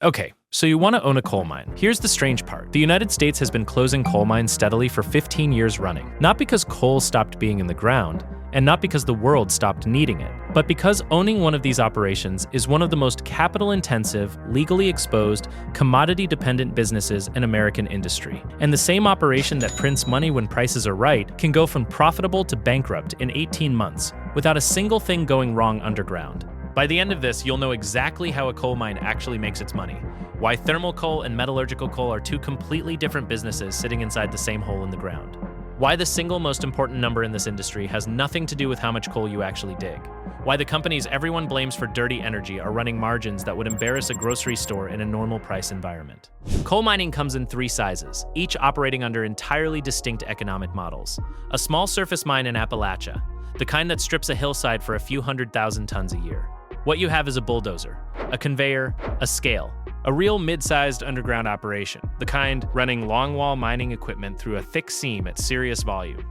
Okay, so you want to own a coal mine. Here's the strange part. The United States has been closing coal mines steadily for 15 years running. Not because coal stopped being in the ground, and not because the world stopped needing it, but because owning one of these operations is one of the most capital-intensive, legally exposed, commodity-dependent businesses in American industry. And the same operation that prints money when prices are right can go from profitable to bankrupt in 18 months without a single thing going wrong underground. By the end of this, you'll know exactly how a coal mine actually makes its money, why thermal coal and metallurgical coal are two completely different businesses sitting inside the same hole in the ground, why the single most important number in this industry has nothing to do with how much coal you actually dig, why the companies everyone blames for dirty energy are running margins that would embarrass a grocery store in a normal price environment. Coal mining comes in three sizes, each operating under entirely distinct economic models. A small surface mine in Appalachia, the kind that strips a hillside for a few 100,000 tons a year. What you have is a bulldozer, a conveyor, a scale, a real mid-sized underground operation, the kind running longwall mining equipment through a thick seam at serious volume.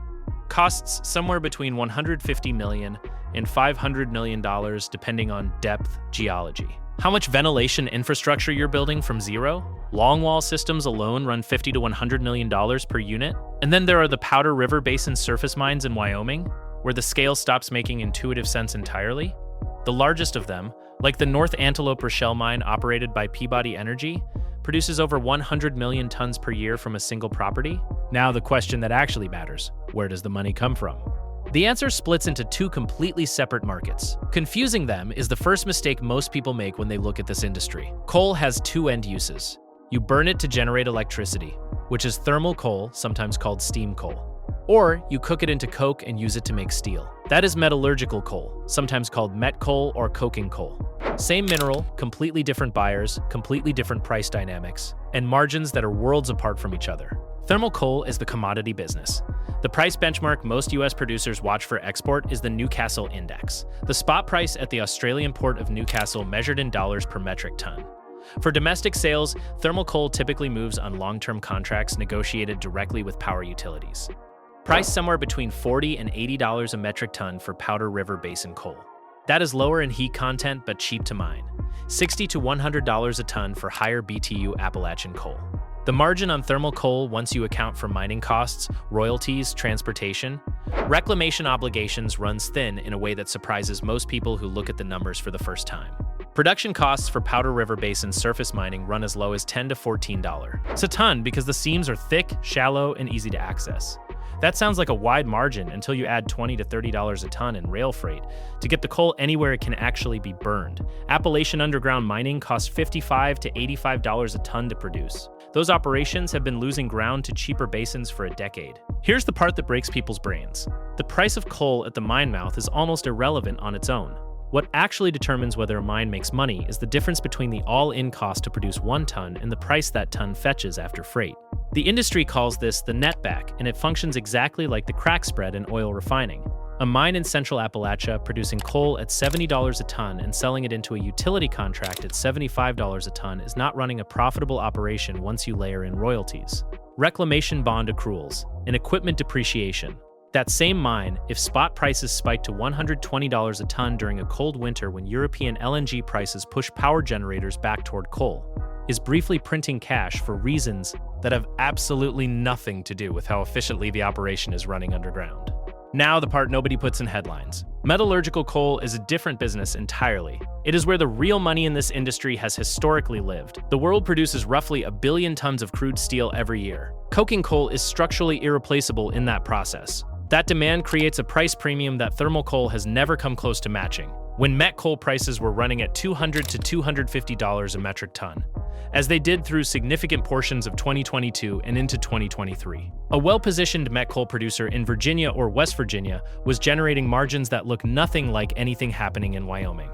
Costs somewhere between $150 million and $500 million depending on depth geology. How much ventilation infrastructure you're building from zero? Longwall systems alone run $50 to $100 million per unit. And then there are the Powder River Basin surface mines in Wyoming, where the scale stops making intuitive sense entirely. The largest of them, like the North Antelope Rochelle mine operated by Peabody Energy, produces over 100 million tons per year from a single property. Now the question that actually matters, where does the money come from? The answer splits into two completely separate markets. Confusing them is the first mistake most people make when they look at this industry. Coal has two end uses. You burn it to generate electricity, which is thermal coal, sometimes called steam coal. Or you cook it into coke and use it to make steel. That is metallurgical coal, sometimes called met coal or coking coal. Same mineral, completely different buyers, completely different price dynamics, and margins that are worlds apart from each other. Thermal coal is the commodity business. The price benchmark most US producers watch for export is the Newcastle Index, the spot price at the Australian port of Newcastle measured in dollars per metric ton. For domestic sales, thermal coal typically moves on long-term contracts negotiated directly with power utilities. Priced somewhere between $40 and $80 a metric ton for Powder River Basin coal. That is lower in heat content but cheap to mine. $60 to $100 a ton for higher BTU Appalachian coal. The margin on thermal coal, once you account for mining costs, royalties, transportation, reclamation obligations, runs thin in a way that surprises most people who look at the numbers for the first time. Production costs for Powder River Basin surface mining run as low as $10 to $14 a ton because the seams are thick, shallow, and easy to access. That sounds like a wide margin until you add $20 to $30 a ton in rail freight to get the coal anywhere it can actually be burned. Appalachian underground mining costs $55 to $85 a ton to produce. Those operations have been losing ground to cheaper basins for a decade. Here's the part that breaks people's brains. The price of coal at the mine mouth is almost irrelevant on its own. What actually determines whether a mine makes money is the difference between the all-in cost to produce 1 ton and the price that ton fetches after freight. The industry calls this the netback, and it functions exactly like the crack spread in oil refining. A mine in central Appalachia producing coal at $70 a ton and selling it into a utility contract at $75 a ton is not running a profitable operation once you layer in royalties, reclamation bond accruals, and equipment depreciation. That same mine, if spot prices spike to $120 a ton during a cold winter when European LNG prices push power generators back toward coal, is briefly printing cash for reasons that have absolutely nothing to do with how efficiently the operation is running underground. Now the part nobody puts in headlines. Metallurgical coal is a different business entirely. It is where the real money in this industry has historically lived. The world produces roughly 1 billion tons of crude steel every year. Coking coal is structurally irreplaceable in that process. That demand creates a price premium that thermal coal has never come close to matching, when met coal prices were running at $200 to $250 a metric ton, as they did through significant portions of 2022 and into 2023. A well-positioned met coal producer in Virginia or West Virginia was generating margins that look nothing like anything happening in Wyoming.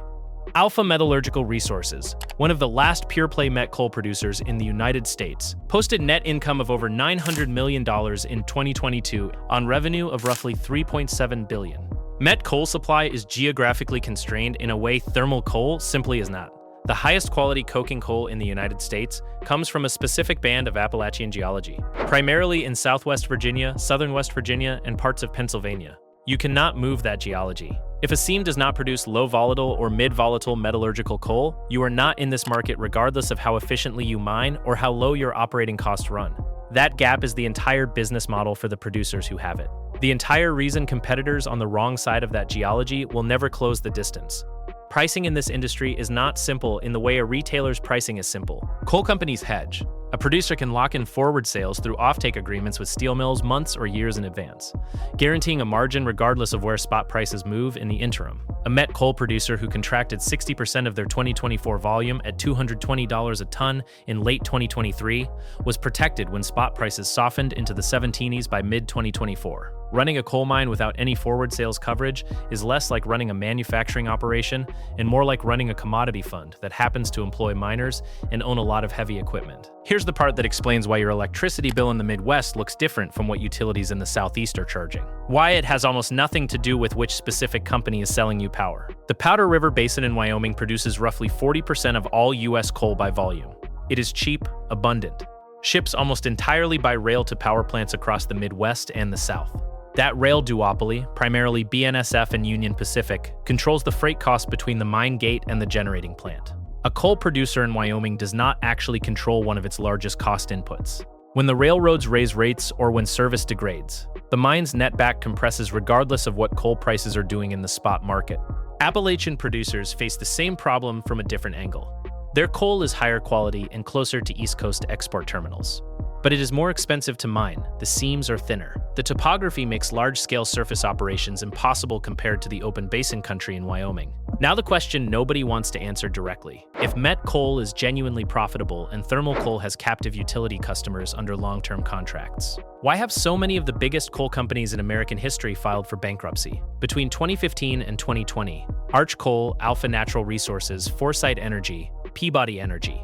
Alpha Metallurgical Resources, one of the last pure-play met coal producers in the United States, posted net income of over $900 million in 2022 on revenue of roughly $3.7 billion. Met coal supply is geographically constrained in a way thermal coal simply is not. The highest quality coking coal in the United States comes from a specific band of Appalachian geology, primarily in southwest Virginia, southern West Virginia, and parts of Pennsylvania. You cannot move that geology. If a seam does not produce low volatile or mid-volatile metallurgical coal, you are not in this market regardless of how efficiently you mine or how low your operating costs run. That gap is the entire business model for the producers who have it. The entire reason competitors on the wrong side of that geology will never close the distance. Pricing in this industry is not simple in the way a retailer's pricing is simple. Coal companies hedge. A producer can lock in forward sales through offtake agreements with steel mills months or years in advance, guaranteeing a margin regardless of where spot prices move in the interim. A met coal producer who contracted 60% of their 2024 volume at $220 a ton in late 2023 was protected when spot prices softened into the 17s by mid-2024. Running a coal mine without any forward sales coverage is less like running a manufacturing operation and more like running a commodity fund that happens to employ miners and own a lot of heavy equipment. Here's the part that explains why your electricity bill in the Midwest looks different from what utilities in the Southeast are charging. Why it has almost nothing to do with which specific company is selling you power. The Powder River Basin in Wyoming produces roughly 40% of all U.S. coal by volume. It is cheap, abundant. Ships almost entirely by rail to power plants across the Midwest and the South. That rail duopoly, primarily BNSF and Union Pacific, controls the freight costs between the mine gate and the generating plant. A coal producer in Wyoming does not actually control one of its largest cost inputs. When the railroads raise rates or when service degrades, the mine's netback compresses regardless of what coal prices are doing in the spot market. Appalachian producers face the same problem from a different angle. Their coal is higher quality and closer to East Coast export terminals. But it is more expensive to mine. The seams are thinner. The topography makes large-scale surface operations impossible compared to the open basin country in Wyoming. Now the question nobody wants to answer directly. If met coal is genuinely profitable and thermal coal has captive utility customers under long-term contracts, why have so many of the biggest coal companies in American history filed for bankruptcy? Between 2015 and 2020, Arch Coal, Alpha Natural Resources, Foresight Energy, Peabody Energy,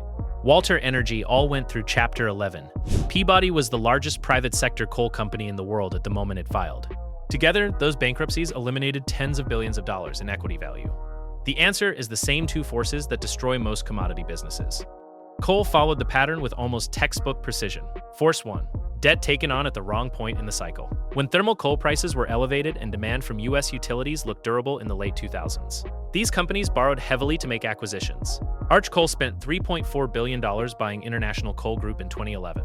Walter Energy all went through Chapter 11. Peabody was the largest private sector coal company in the world at the moment it filed. Together, those bankruptcies eliminated tens of billions of dollars in equity value. The answer is the same two forces that destroy most commodity businesses. Coal followed the pattern with almost textbook precision. Force 1. Debt taken on at the wrong point in the cycle. When thermal coal prices were elevated and demand from U.S. utilities looked durable in the late 2000s, these companies borrowed heavily to make acquisitions. Arch Coal spent $3.4 billion buying International Coal Group in 2011.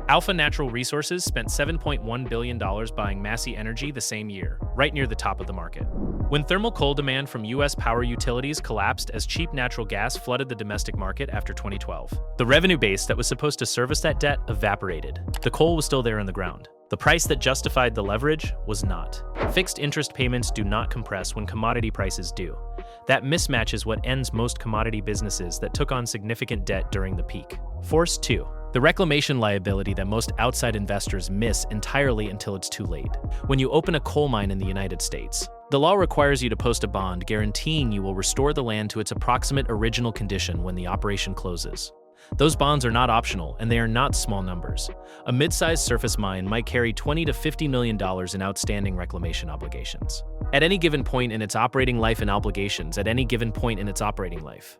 Alpha Natural Resources spent $7.1 billion buying Massey Energy the same year, right near the top of the market. When thermal coal demand from U.S. power utilities collapsed as cheap natural gas flooded the domestic market after 2012, the revenue base that was supposed to service that debt evaporated. The coal was still there in the ground. The price that justified the leverage was not. Fixed interest payments do not compress when commodity prices do. That mismatch is what ends most commodity businesses that took on significant debt during the peak. Force 2. The reclamation liability that most outside investors miss entirely until it's too late. When you open a coal mine in the United States, the law requires you to post a bond guaranteeing you will restore the land to its approximate original condition when the operation closes. Those bonds are not optional, and they are not small numbers. A mid-sized surface mine might carry $20 to $50 million in outstanding reclamation obligations. At any given point in its operating life and obligations at any given point in its operating life.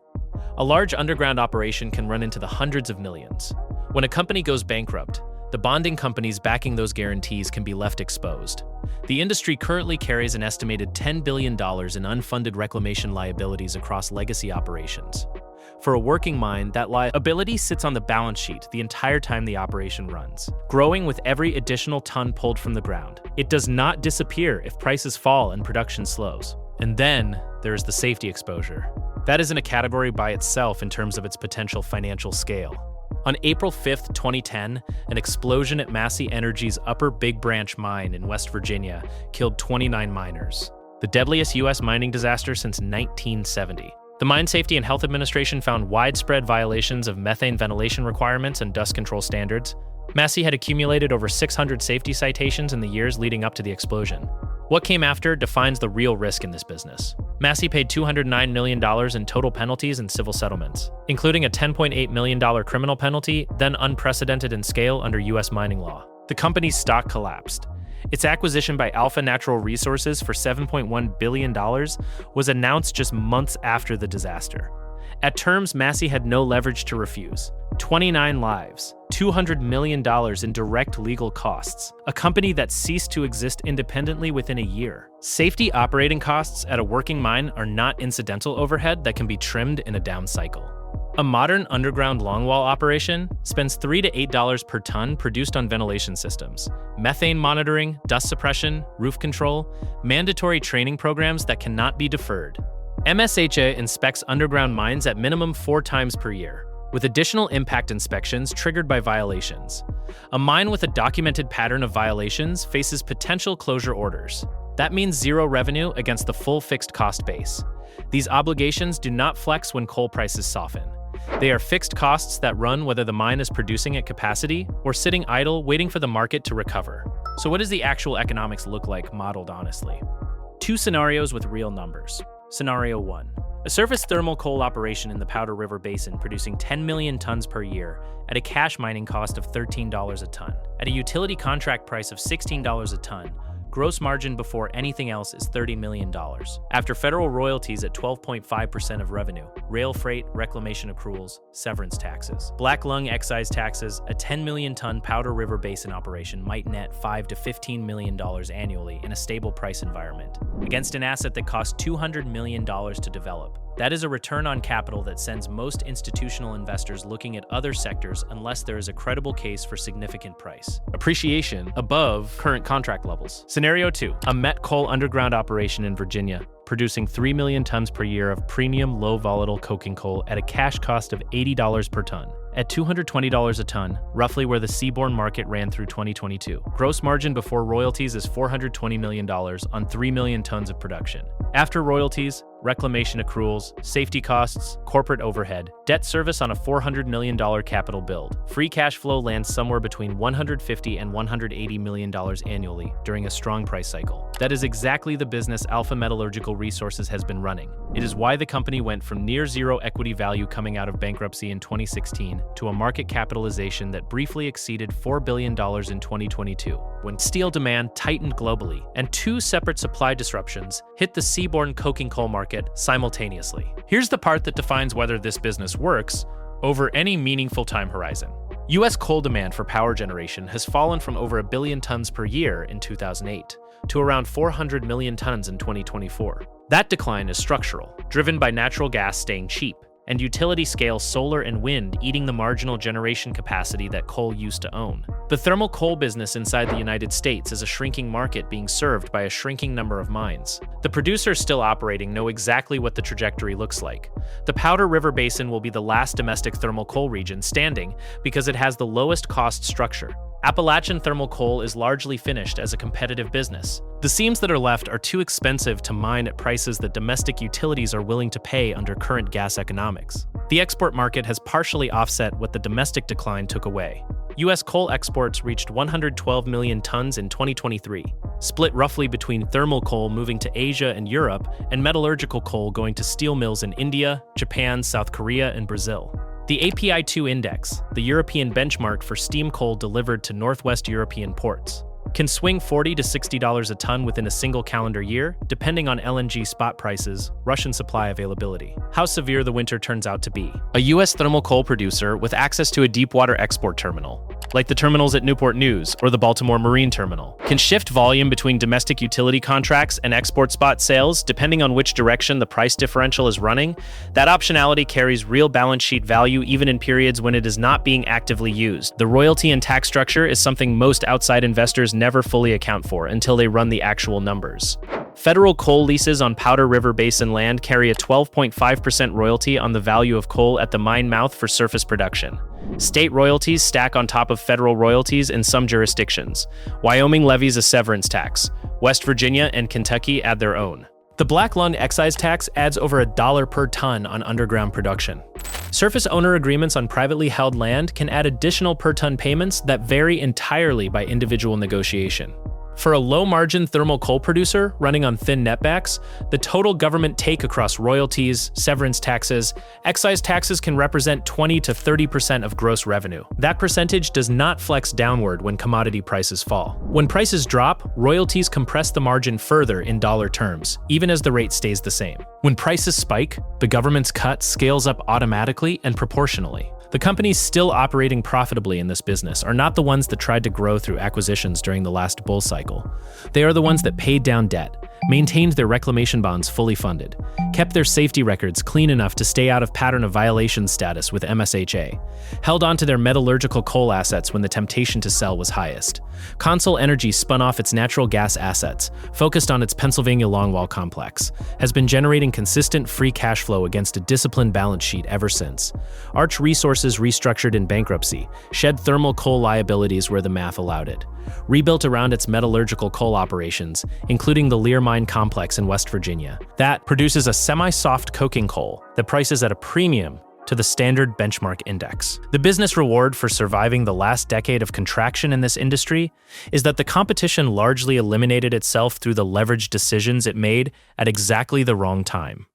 A large underground operation can run into the hundreds of millions. When a company goes bankrupt, the bonding companies backing those guarantees can be left exposed. The industry currently carries an estimated $10 billion in unfunded reclamation liabilities across legacy operations. For a working mine, that liability sits on the balance sheet the entire time the operation runs, growing with every additional ton pulled from the ground. It does not disappear if prices fall and production slows. And then there is the safety exposure. That is in a category by itself in terms of its potential financial scale. On April 5, 2010, an explosion at Massey Energy's Upper Big Branch mine in West Virginia killed 29 miners, the deadliest U.S. mining disaster since 1970. The Mine Safety and Health Administration found widespread violations of methane ventilation requirements and dust control standards. Massey had accumulated over 600 safety citations in the years leading up to the explosion. What came after defines the real risk in this business. Massey paid $209 million in total penalties and civil settlements, including a $10.8 million criminal penalty, then unprecedented in scale under U.S. mining law. The company's stock collapsed. Its acquisition by Alpha Natural Resources for $7.1 billion was announced just months after the disaster. At terms, Massey had no leverage to refuse. 29 lives, $200 million in direct legal costs, a company that ceased to exist independently within a year. Safety operating costs at a working mine are not incidental overhead that can be trimmed in a down cycle. A modern underground longwall operation spends $3 to $8 per ton produced on ventilation systems, methane monitoring, dust suppression, roof control, mandatory training programs that cannot be deferred. MSHA inspects underground mines at minimum 4 times per year, with additional impact inspections triggered by violations. A mine with a documented pattern of violations faces potential closure orders. That means zero revenue against the full fixed cost base. These obligations do not flex when coal prices soften. They are fixed costs that run whether the mine is producing at capacity or sitting idle waiting for the market to recover. So what does the actual economics look like modeled honestly? 2 scenarios with real numbers. Scenario 1. A surface thermal coal operation in the Powder River Basin producing 10 million tons per year at a cash mining cost of $13 a ton. At a utility contract price of $16 a ton, gross margin before anything else is $30 million. After federal royalties at 12.5% of revenue, rail freight, reclamation accruals, severance taxes, black lung excise taxes, a 10 million ton Powder River Basin operation might net $5 to $15 million annually in a stable price environment, against an asset that cost $200 million to develop. That is a return on capital that sends most institutional investors looking at other sectors unless there is a credible case for significant price appreciation above current contract levels. Scenario 2. A met coal underground operation in Virginia, producing 3 million tons per year of premium low volatile coking coal at a cash cost of $80 per ton. At $220 a ton, roughly where the seaborne market ran through 2022. Gross margin before royalties is $420 million on 3 million tons of production. After royalties, reclamation accruals, safety costs, corporate overhead, debt service on a $400 million capital build, free cash flow lands somewhere between $150 and $180 million annually during a strong price cycle. That is exactly the business Alpha Metallurgical Resources has been running. It is why the company went from near zero equity value coming out of bankruptcy in 2016 to a market capitalization that briefly exceeded $4 billion in 2022, when steel demand tightened globally and 2 separate supply disruptions hit the seaborne coking coal market simultaneously. Here's the part that defines whether this business works over any meaningful time horizon. U.S. coal demand for power generation has fallen from over 1 billion tons per year in 2008 to around 400 million tons in 2024. That decline is structural, driven by natural gas staying cheap, and utility-scale solar and wind eating the marginal generation capacity that coal used to own. The thermal coal business inside the United States is a shrinking market being served by a shrinking number of mines. The producers still operating know exactly what the trajectory looks like. The Powder River Basin will be the last domestic thermal coal region standing because it has the lowest cost structure. Appalachian thermal coal is largely finished as a competitive business. The seams that are left are too expensive to mine at prices that domestic utilities are willing to pay under current gas economics. The export market has partially offset what the domestic decline took away. U.S. coal exports reached 112 million tons in 2023, split roughly between thermal coal moving to Asia and Europe and metallurgical coal going to steel mills in India, Japan, South Korea, and Brazil. The API2 index, the European benchmark for steam coal delivered to Northwest European ports, can swing $40 to $60 a ton within a single calendar year, depending on LNG spot prices, Russian supply availability, how severe the winter turns out to be. A U.S. thermal coal producer with access to a deepwater export terminal, like the terminals at Newport News or the Baltimore Marine Terminal, can shift volume between domestic utility contracts and export spot sales depending on which direction the price differential is running. That optionality carries real balance sheet value even in periods when it is not being actively used. The royalty and tax structure is something most outside investors never fully account for until they run the actual numbers. Federal coal leases on Powder River Basin land carry a 12.5% royalty on the value of coal at the mine mouth for surface production. State royalties stack on top of federal royalties in some jurisdictions. Wyoming levies a severance tax. West Virginia and Kentucky add their own. The black lung excise tax adds over $1 per ton on underground production. Surface owner agreements on privately held land can add additional per ton payments that vary entirely by individual negotiation. For a low-margin thermal coal producer running on thin netbacks, the total government take across royalties, severance taxes, excise taxes can represent 20 to 30% of gross revenue. That percentage does not flex downward when commodity prices fall. When prices drop, royalties compress the margin further in dollar terms, even as the rate stays the same. When prices spike, the government's cut scales up automatically and proportionally. The companies still operating profitably in this business are not the ones that tried to grow through acquisitions during the last bull cycle. They are the ones that paid down debt, maintained their reclamation bonds fully funded, kept their safety records clean enough to stay out of pattern of violation status with MSHA, held on to their metallurgical coal assets when the temptation to sell was highest. Consol Energy spun off its natural gas assets, focused on its Pennsylvania longwall complex, has been generating consistent free cash flow against a disciplined balance sheet ever since. Arch Resources restructured in bankruptcy, shed thermal coal liabilities where the math allowed it, rebuilt around its metallurgical coal operations, including the Lear Mine complex in West Virginia. That produces a semi-soft coking coal that prices at a premium to the standard benchmark index. The business reward for surviving the last decade of contraction in this industry is that the competition largely eliminated itself through the leveraged decisions it made at exactly the wrong time.